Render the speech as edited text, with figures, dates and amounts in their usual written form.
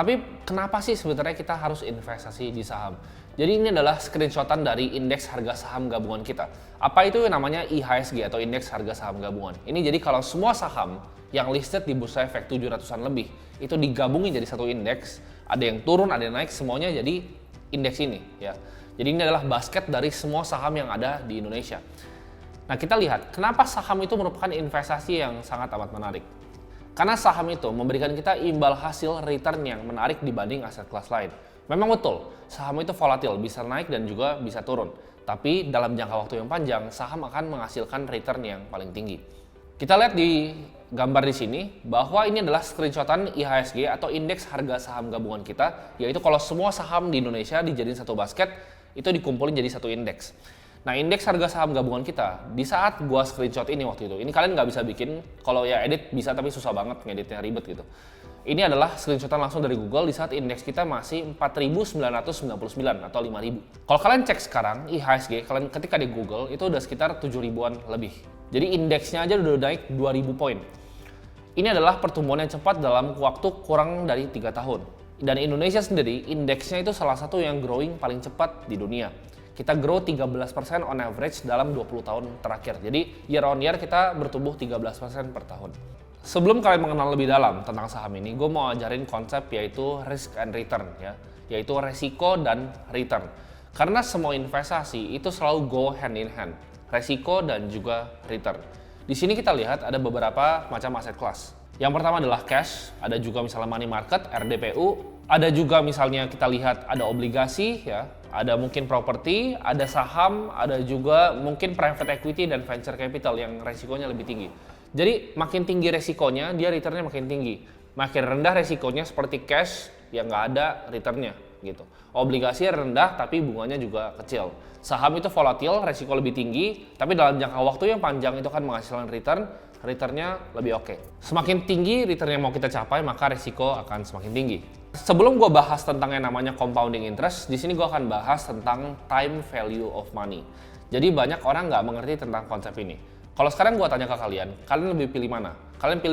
Tapi kenapa sih sebenarnya kita harus investasi di saham? Jadi ini adalah screenshotan dari indeks harga saham gabungan kita. Apa itu yang namanya IHSG atau indeks harga saham gabungan? Ini jadi kalau semua saham yang listed di Bursa Efek 700-an lebih itu digabungin jadi satu indeks, ada yang turun, ada yang naik, semuanya jadi indeks ini ya. Jadi ini adalah basket dari semua saham yang ada di Indonesia. Nah, kita lihat kenapa saham itu merupakan investasi yang sangat amat menarik. Karena saham itu memberikan kita imbal hasil return yang menarik dibanding aset kelas lain. Memang betul, saham itu volatil, bisa naik dan juga bisa turun. Tapi dalam jangka waktu yang panjang, saham akan menghasilkan return yang paling tinggi. Kita lihat di gambar di sini bahwa ini adalah screenshotan IHSG atau indeks harga saham gabungan kita, yaitu kalau semua saham di Indonesia dijadiin satu basket, itu dikumpulin jadi satu indeks. Nah, indeks harga saham gabungan kita, di saat gua screenshot ini waktu itu, ini kalian nggak bisa bikin, kalau ya edit bisa tapi susah banget, ngeditnya ribet gitu. Ini adalah screenshotan langsung dari Google di saat indeks kita masih 4.999 atau 5.000. Kalau kalian cek sekarang, IHSG, kalian ketika di Google, itu udah sekitar 7.000-an lebih. Jadi indeksnya aja udah naik 2.000 poin. Ini adalah pertumbuhan yang cepat dalam waktu kurang dari 3 tahun. Dan Indonesia sendiri, indeksnya itu salah satu yang growing paling cepat di dunia. Kita grow 13% on average dalam 20 tahun terakhir. Jadi year on year kita bertumbuh 13% per tahun. Sebelum kalian mengenal lebih dalam tentang saham ini, gue mau ajarin konsep yaitu risk and return ya, yaitu resiko dan return. Karena semua investasi itu selalu go hand in hand, resiko dan juga return. Di sini kita lihat ada beberapa macam aset kelas. Yang pertama adalah cash, ada juga misalnya money market, RDPU, ada juga misalnya kita lihat ada obligasi ya, ada mungkin properti, ada saham, ada juga mungkin private equity dan venture capital yang resikonya lebih tinggi. Jadi makin tinggi resikonya, dia returnnya makin tinggi. Makin rendah resikonya seperti cash yang nggak ada returnnya gitu. Obligasi rendah tapi bunganya juga kecil. Saham itu volatil, resiko lebih tinggi, tapi dalam jangka waktu yang panjang itu kan menghasilkan returnnya lebih oke. Semakin tinggi return yang mau kita capai, maka resiko akan semakin tinggi. Sebelum gue bahas tentang yang namanya compounding interest, di sini gue akan bahas tentang time value of money. Jadi banyak orang nggak mengerti tentang konsep ini. Kalau sekarang gue tanya ke kalian lebih pilih mana? Kalian pilih